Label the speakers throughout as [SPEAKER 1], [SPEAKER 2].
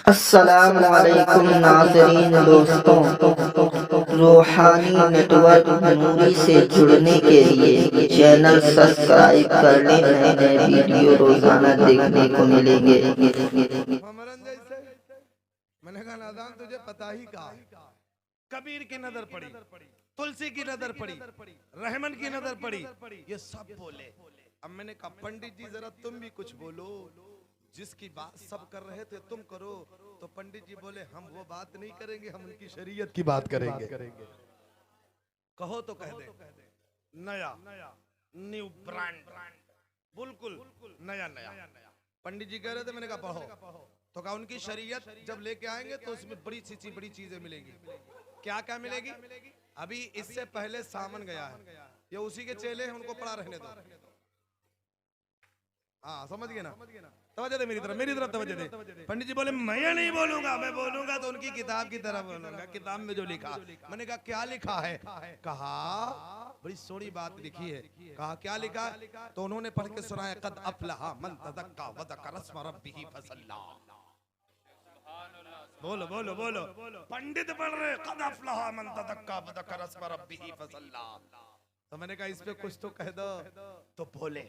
[SPEAKER 1] अस्सलामुअलैकुम नाज़रीन दोस्तों, रूहानी नेटवर्क नूरी से जुड़ने के लिए चैनल सब्सक्राइब कर लें। नए नए वीडियो रोजाना देखने को मिलेंगे।
[SPEAKER 2] मैंने कहा नादान तुझे पता ही कहा, कबीर की नजर पड़ी, तुलसी की नजर पड़ी, रहमन की नजर पड़ी, ये सब बोले। अब मैंने कहा पंडित जी जरा तुम भी कुछ बोलो, जिसकी बात सब कर रहे थे तुम करो। तो पंडित जी बोले हम वो बात नहीं करेंगे, हम उनकी शरीयत की बात करेंगे। कहो तो कह दे, नया न्यू ब्रांड, बिल्कुल नया नया। पंडित जी कह रहे थे, मैंने कहा पढ़ो। तो कहा उनकी शरीयत जब लेके आएंगे तो उसमें बड़ी चीजें मिलेगी। क्या क्या मिलेगी? अभी इससे पहले सामन गया है, ये उसी के चेले हैं, उनको पढ़ा रहने दो। हाँ समझ गए ना? तवज्जो दे मेरी तरफ तवज्जो दे। पंडित जी बोले मैं नहीं बोलूंगा, मैं बोलूंगा तो उनकी किताब की तरफ बोलूंगा, किताब में जो लिखा। मैंने कहा क्या लिखा है? कहा बड़ी सोहनी बात लिखी है। कहा क्या लिखा? तो उन्होंने पढ़ के सुनाया, कद अफलहा मन तज़क्का व ज़करा अस्म रब्बिही फसल्ला। बोलो बोलो बोलो, पंडित पढ़ रहे कद अफलहा मन तज़क्का व ज़करा अस्म रब्बिही फसल्ला। तो मैंने कहा इस पे कुछ तो कह दो। तो बोले,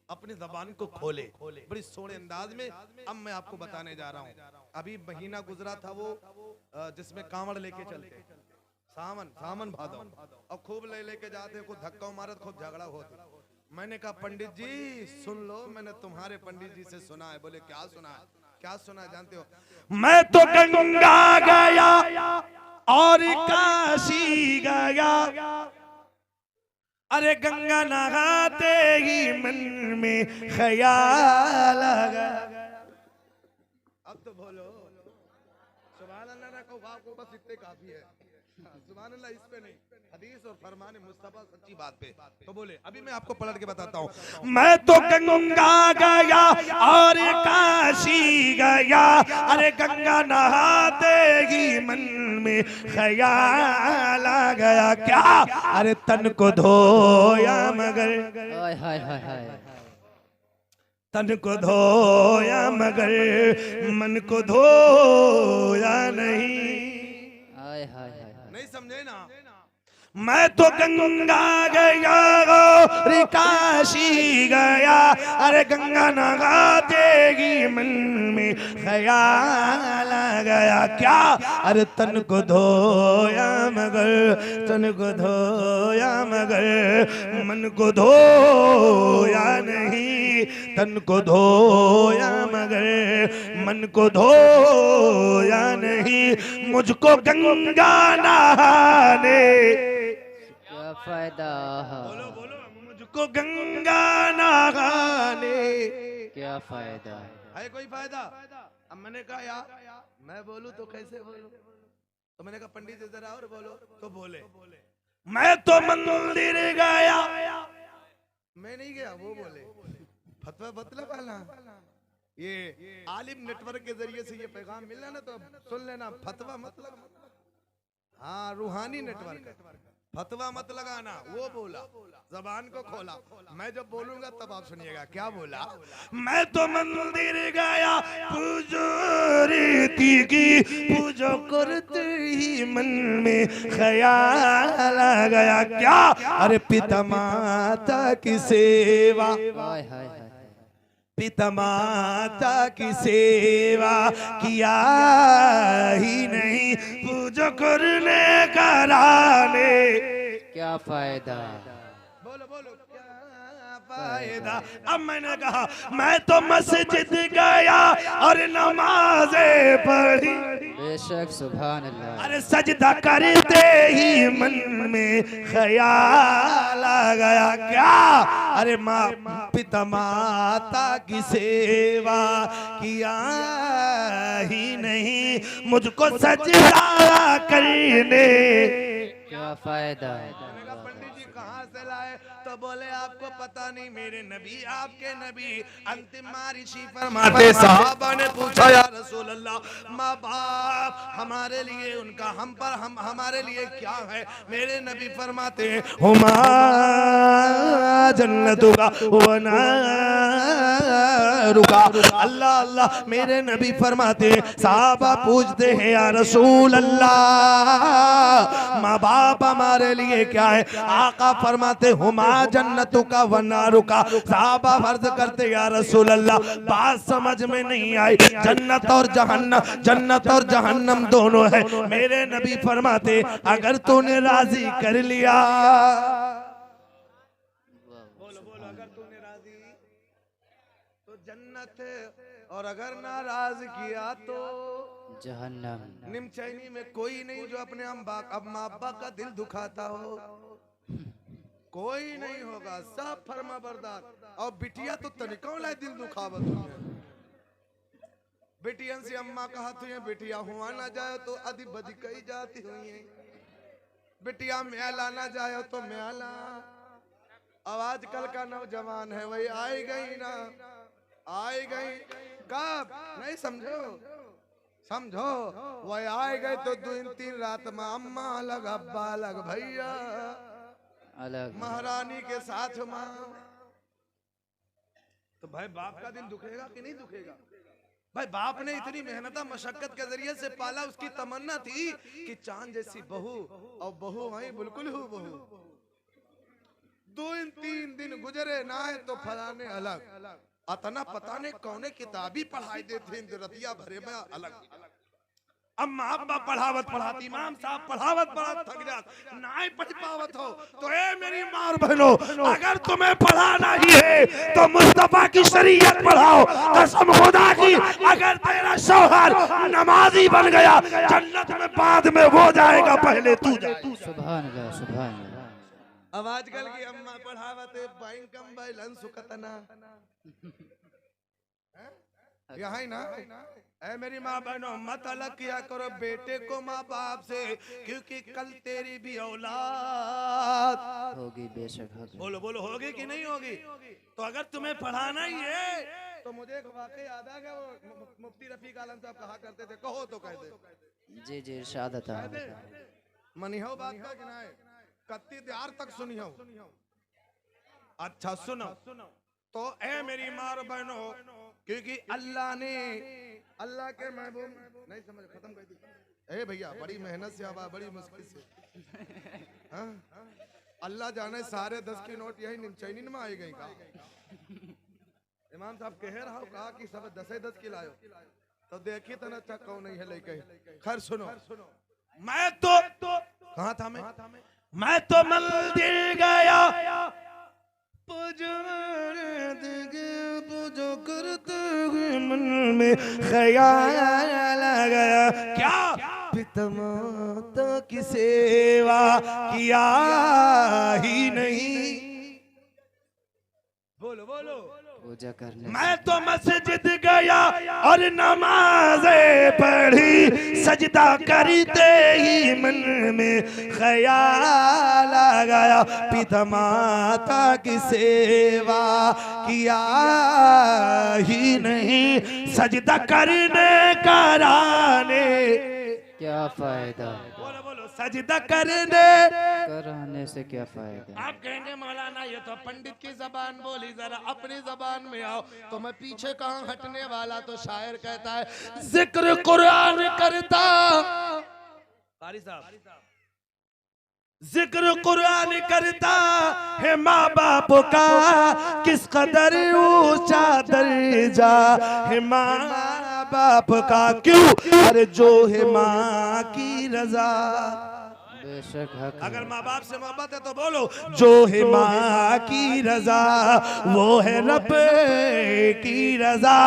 [SPEAKER 2] अपनी जबान को खोले बड़ी सोहने अंदाज में। अब मैं आपको बताने जा रहा हूँ, अभी महीना गुजरा था वो जिसमें कांवड़ लेके चलते, सावन भादो, और खूब लेके जाते, खूब धक्का मारत, खूब झगड़ा होता। मैंने कहा पंडित जी सुन लो, मैंने तुम्हारे पंडित जी से सुना है। बोले क्या सुना है? क्या सुना है जानते हो? मैं तो गंगा गया और काशी गया, अरे गंगा नहाते ही मन में ख्याल आ गया। अब तो बोलो सुभान अल्लाह ना कहो, आपको बस इतने काफी है। सुभान अल्लाह इस पे नहीं, हदीस और फरमान मुस्तफा सच्ची बात पे। तो बोले अभी मैं आपको पलट के बताता हूँ। मैं तो गंगा गया और काशी गया, अरे गंगा नहाते ही मन में ख्याल आ गया। क्या? अरे तन को धोया मगर, तन को धोया मगर मन को धोया नहीं। नहीं समझे ना? मैं तो गंगा गया और काशी गया, अरे गंगा नहाते ही मन में ख्याल आ गया। क्या? अरे तन को धोया मगर, तन को धोया मगर मन को धोया नहीं। तन को धोया मगर मन को धोया नहीं। मुझको गंगा नहाने
[SPEAKER 3] फायदा,
[SPEAKER 2] बोलो बोलो, मुझको गंगा नहाने
[SPEAKER 3] क्या फायदा
[SPEAKER 2] है? कोई फायदा? अब मैंने कहा यार मैं बोलूं तो कैसे बोलूं? तो मैंने कहा पंडित जी जरा और बोलो। तो बोले मैं तो मंदिर गया। मैं नहीं गया, वो बोले फतवा बतला वाला। ये आलिम नेटवर्क के जरिए से ये पैगाम मिल रहा ना, तो सुन लेना, फतवा मतलब, हाँ रूहानी नेटवर्क, फतवा मत लगाना। वो बोला, जबान को खोला। मैं जब बोलूंगा तब आप सुनिएगा। क्या बोला? मैं तो मंदिर गया, पूजो रीति की, पूजो करते ही मन में ख्याल आ गया। क्या? अरे पिता माता की सेवा, पिता माता की सेवा किया ही नहीं, पूजो करने कराने
[SPEAKER 3] क्या फायदा?
[SPEAKER 2] बोलो बोलो क्या फायदा? अब मैंने कहा मैं तो मस्जिद गया और नमाज़ें पढ़ी,
[SPEAKER 3] बेशक सुभान अल्लाह।
[SPEAKER 2] अरे सजदा करते ही मन में ख्याल आ गया। क्या? अरे माँ पिता माता की सेवा किया ही नहीं, मुझको सजदा करने
[SPEAKER 3] क्या फायदा?
[SPEAKER 2] पंडित जी कहाँ से लाए? तो बोले आपको पता नहीं, मेरे नबी आपके नबी अंतिम मारिशी फरमाते, साहबा ने पूछा या रसूल अल्लाह, माँ बाप हमारे लिए उनका हम पर हम हमारे लिए क्या है? मेरे नबी फरमाते हैं हुमा जन्नतुका व नारुका। अल्लाह अल्लाह, मेरे नबी फरमाते हैं, साहबा पूछते हैं या रसूल अल्लाह माँ बाप हमारे लिए क्या है? आका फरमाते हुमा जन्नतुका व नारुका। साहबा फर्ज करते या रसूल अल्लाह बात समझ में नहीं आई, जन्नत और जहन्नम दोनों है। मेरे नबी फरमाते अगर तूने राजी कर लिया, बोलो बोलो, अगर तूने राजी तो जन्नत है, और अगर नाराज किया तो
[SPEAKER 3] जहन्नम।
[SPEAKER 2] निमचैनी में कोई नहीं जो अपने अम्मा अब्बा का दिल दुखाता हो, कोई नहीं होगा, सब फर्मा बरदार। और बिटिया तो तनिकों लाए दिल दुखावत हुई है। बिटियन से अम्मा कहा तुझे बिटिया हुआ ना जाए तो अधी बदी कही जाती हुई है, बिटिया म्याला ना जाए तो म्याला। अब आजकल का नौजवान है वही आई गई ना, आई गई कब नहीं समझो, समझो वही आए गए तो 2-3 रात में अम्मा अलग अब्बा अलग भैया
[SPEAKER 3] अलग
[SPEAKER 2] महारानी के साथ माँ। तो भाई बाप का दिल दुखेगा कि नहीं दुखेगा? भाई बाप ने इतनी मेहनत मशक्कत के जरिए से पाला, उसकी तमन्ना थी कि चांद जैसी बहू, और बहू वही बिल्कुल हूँ बहू। 2-3 दिन गुजरे ना है तो फलाने अलग, अतना पता नहीं कौने किताबी पढ़ाई देते रतिया भरे में अलग। अम्मा अब्बा पढ़ावत पढ़ाती, इमाम साहब पढ़ावत पढ़ावत थक जात, नाई पढ़ पावत हो। तो ए मेरी माँ और बहनों, अगर तुम्हें पढ़ाना ही है तो मुस्तफा की शरीयत पढ़ाओ। कसम खुदा की, अगर तेरा शौहर नमाजी बन गया, जन्नत में बाद में वो जाएगा, पहले तू जाए।
[SPEAKER 3] सुभान अल्लाह, सुभान अल्लाह।
[SPEAKER 2] अब आजकल की अम्मा पढ़ावत बैंक कम बैलेंस सुकतना यहाँ ही ना। ऐ मेरी माँ बहनों, मत अलग किया करो बेटे को माँ बाप से, क्योंकि कल तेरी भी औलाद
[SPEAKER 3] होगी, बेशक होगी।
[SPEAKER 2] बोलो बोलो, होगी कि नहीं होगी? तो अगर तुम्हें पढ़ाना ही है तो मुझे एक वाकई याद आ गया, वो मुफ्ती रफीक आलम साहब कहा करते थे, कहो तो कह दे।
[SPEAKER 3] जी जी, इरशाद अता।
[SPEAKER 2] मनिहो बात का कि नहीं, कत्ती द्यार तक सुनियो। अच्छा सुनो, तो ऐ मेरी माँ और बहनों, क्योंकि अल्लाह ने, अल्लाह के महबूब नहीं समझ, खत्म कर दी। ए भैया बड़ी मेहनत से आवा, बड़ी मुश्किल से। हाँ? अल्लाह जाने सारे 10 की नोट यही निमचैनी में आई गई का। इमाम साहब कह रहा हो कहा कि सब 10 की लायो, तो देखी तो अच्छा कौन नहीं है लेके। खैर सुनो, मैं तो कहाँ था मैं तो मंदिर गया, पूजो करते हुए मन में ख्याल आ गया, क्या पितामाता की सेवा किया ही नहीं। बोलो बोलो,
[SPEAKER 3] पूजा करने
[SPEAKER 2] मैं तो मस्जिद गया और नमाज़ें पढ़ी, सजदा करते ही मन में ख्याल आ गया, पिता माता की सेवा किया ही नहीं, सजदा करने कराने
[SPEAKER 3] क्या फायदा,
[SPEAKER 2] बोलो बोलो, सजदा करने
[SPEAKER 3] कराने से क्या फायदा।
[SPEAKER 2] आप कहेंगे मौलाना ये तो पंडित की जबान बोली, जरा अपनी जबान में आओ। तो मैं पीछे कहाँ हटने वाला, तो शायर कहता है जिक्र कुरान करता, कारी साहब जिक्र कुरान करता है माँ बाप का, किस कदर ऊंचा दर्जा है माँ बाप का, क्यों अरे जो है माँ की रजा।
[SPEAKER 3] बेशक हक है।
[SPEAKER 2] अगर माँ बाप से मोहब्बत है तो बोलो, जो है माँ की रजा वो है रब की रजा,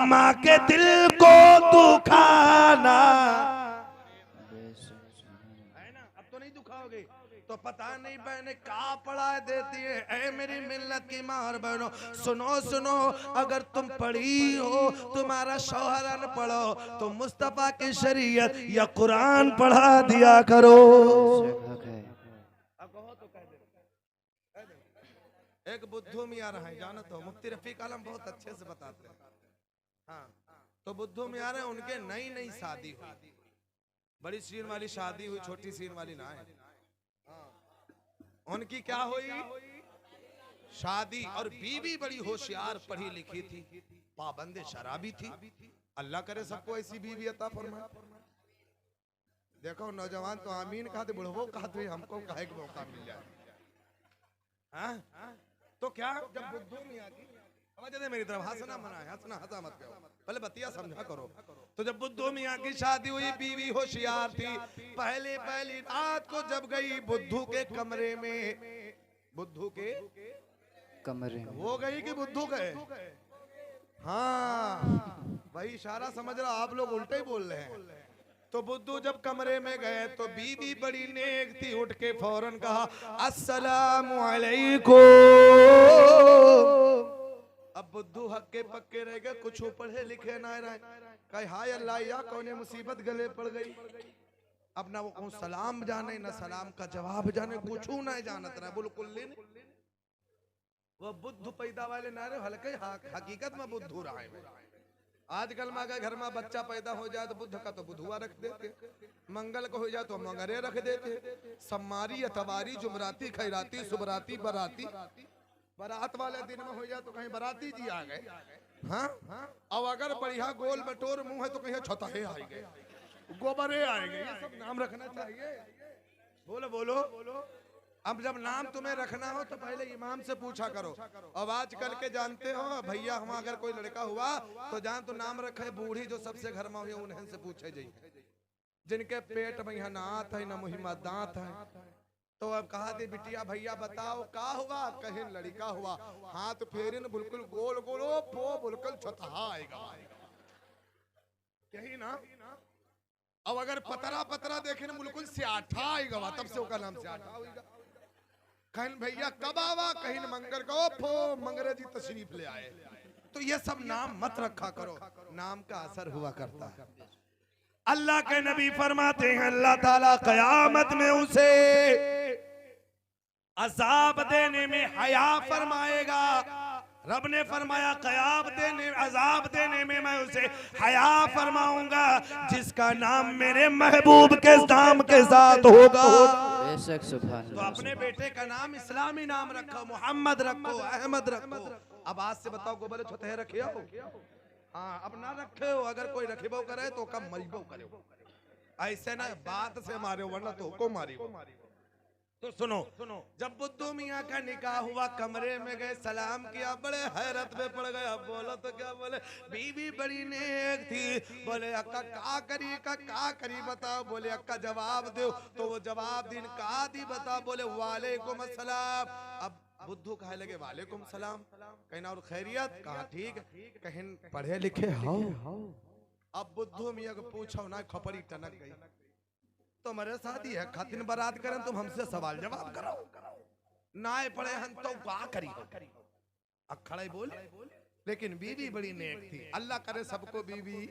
[SPEAKER 2] माँ के दिल को दुखाना है ना। अब तो नहीं दुखाओगे, तो पता नहीं बहने क्या पढ़ा देती है। ऐ मेरी मिल्लत की माँ और बहनों, सुनो सुनो, अगर तुम पढ़ी हो, तुम्हारा शौहर अनपढ़ हो, तो मुस्तफा की शरीयत या कुरान पढ़ा दिया करो।
[SPEAKER 3] बेशक हक है।
[SPEAKER 2] एक बुद्धू मियाँ रहे, जानो तो मुफ्ती रफीक आलम बहुत अच्छे से बताते हैं। हाँ, तो बुद्धू मियाँ रहे, उनके नई नई शादी हुई, बड़ी सीन वाली शादी हुई, छोटी सीन वाली ना है। उनकी क्या हुई शादी, और बीवी बड़ी होशियार पढ़ी लिखी थी, पाबंद शराबी थी। अल्लाह करे सबको ऐसी बीवी अता फरमाए। देखो नौजवान तो आमीन कहते, बुढ़वो कहते, हमको काहे का मौका मिल जाए। हाँ? तो क्या जब बुद्धू मियाँ की समझ दे मेरी तरफ, हंसना मना है, हंसना हंसा मत करो, पहले बतिया समझा करो। तो जब बुद्धू मियाँ की शादी हुई, बीवी होशियार थी, पहली रात को जब गई बुद्धू के कमरे में, बुद्धू के
[SPEAKER 3] कमरे में
[SPEAKER 2] वो गई कि बुद्धू गए? हाँ भाई इशारा समझ रहा, आप लोग उल्टे ही बोल रहे हैं। तो बुद्धू जब कमरे में गए तो बीवी बड़ी नेक थी, उठ के फौरन कहा अस्सलामु अलैकुम। अब बुद्धू हक्के पक्के रह गए, कुछ पढ़े लिखे ना रहे, कहे हाय अल्लाह या कौन मुसीबत गले पड़ गई। अब ना वो कौन सलाम जाने, ना सलाम का जवाब जाने, कुछ ना जानत रहा, बिल्कुल नहीं। वो बुद्धू पैदा वाले ना रहे, हल्के हकीकत में बुद्धू रहा है। आजकल में अगर घर में बच्चा पैदा हो जाए तो बुद्ध का तो बुधुआ रख देते, मंगल को हो जाए तो मंगरे रख देते, सम्मारी अतवारी जुमराती खैराती सुबराती बराती, बारात वाले दिन में हो जाए तो कहीं बराती जी आ गए। हाँ, अब अगर बढ़िया गोल बटोर मुंह है तो कहीं छतहे आ गए, गोबरे आएंगे, ये सब नाम रखना चाहिए। बोलो बोलो। अब जब नाम तुम्हें रखना हो तो पहले इमाम से पूछा करो। अब आजकल के जानते हो भैया, हम अगर कोई लड़का हुआ तो जान तो नाम रखे बूढ़ी जो सबसे घर में हुई, उन्हें से पूछे जाइए, जिनके पेट में यहाँ ना आत है ना मुहिमा दांत है। तो अब कहा थी बिटिया भैया बताओ का हुआ, कहीं लड़का हुआ, हाथ फेरिन बिल्कुल गोल गोल पो बिल्कुल छतहा आएगा, यही ना। अब अगर पतरा पतरा देखे ना बिल्कुल स्याठा आएगा, तब से उसका नाम स्याठा होगा। कहीं भैया कब आवा, कहीं मंगर को फो मंगरे जी तशरीफ ले आए। तो ये सब नाम मत रखा करो, नाम का असर हुआ करता है। अल्लाह के नबी फरमाते हैं अल्लाह ताला कयामत में उसे अजाब देने में हया फरमाएगा। रब ने फरमाया अजाब देने में मैं उसे हया फरमाऊंगा जिसका नाम मेरे महबूब के नाम के साथ होगा।
[SPEAKER 3] बेशक सुभान
[SPEAKER 2] तो
[SPEAKER 3] अल्लाह।
[SPEAKER 2] अपने बेटे का नाम इस्लामी नाम रखो, मोहम्मद रखो, अहमद रखो। अब आज से बताओ गोबर छोटे रखे हो? हाँ, अब ना रखे हो, अगर कोई रखेबो करे तो कम मरीबो करे, ऐसे ना बात से मारे वरना तो को मारी। तो सुनो, जब बुद्धू मियाँ का निकाह हुआ, कमरे में गए, सलाम किया, बड़े हैरत में पड़ गए। अब बोलो तो क्या बोले, बीवी बड़ी नेक थी। बोले अक्का का करी बताओ। बोले अक्का जवाब दो, तो वो जवाब दिन का दी बताओ। बोले वालेकुम अस्सलाम। अब बुद्धू कहे लगे वालेकुम सलाम, कहीं और खैरियत, कहा ठीक, कहीं पढ़े लिखे हो। अब बुद्धू मियाँ को पूछो ना, खपरी टनक गई। तुम्हारे शादी है, खातिन बारात करें, तुम हमसे सवाल जवाब करो, ना पढ़े हम तो क्या करी। अखड़ा ही बोल, लेकिन बीवी बड़ी नेक थी। अल्लाह करे सबको बीवी।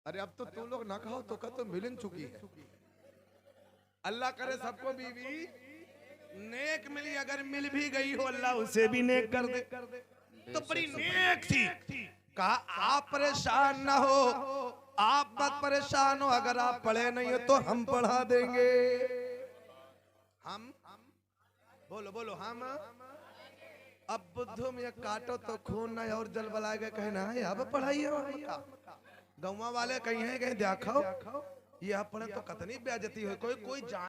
[SPEAKER 2] अरे अब तो तुम लोग ना कहो तो का तो मिलन चुकी है। अल्लाह करे सबको बीवी नेक मिली, अगर मिल भी गई हो अल्लाह उसे भी नेक कर दे। तो बड़ी नेक थी। कहा आप परेशान ना हो, आप मत परेशान हो, अगर आप पढ़े नहीं हो तो हम पढ़ा देंगे। हम बोलो हम। अब बुद्धू में काटो तो खून नहीं और जल बला के कहना है अब पढ़ाइए। गाँव वाले कहीं है कहीं देखो, ये आप पढ़े तो कतनी बेइज्जती हो, कोई जान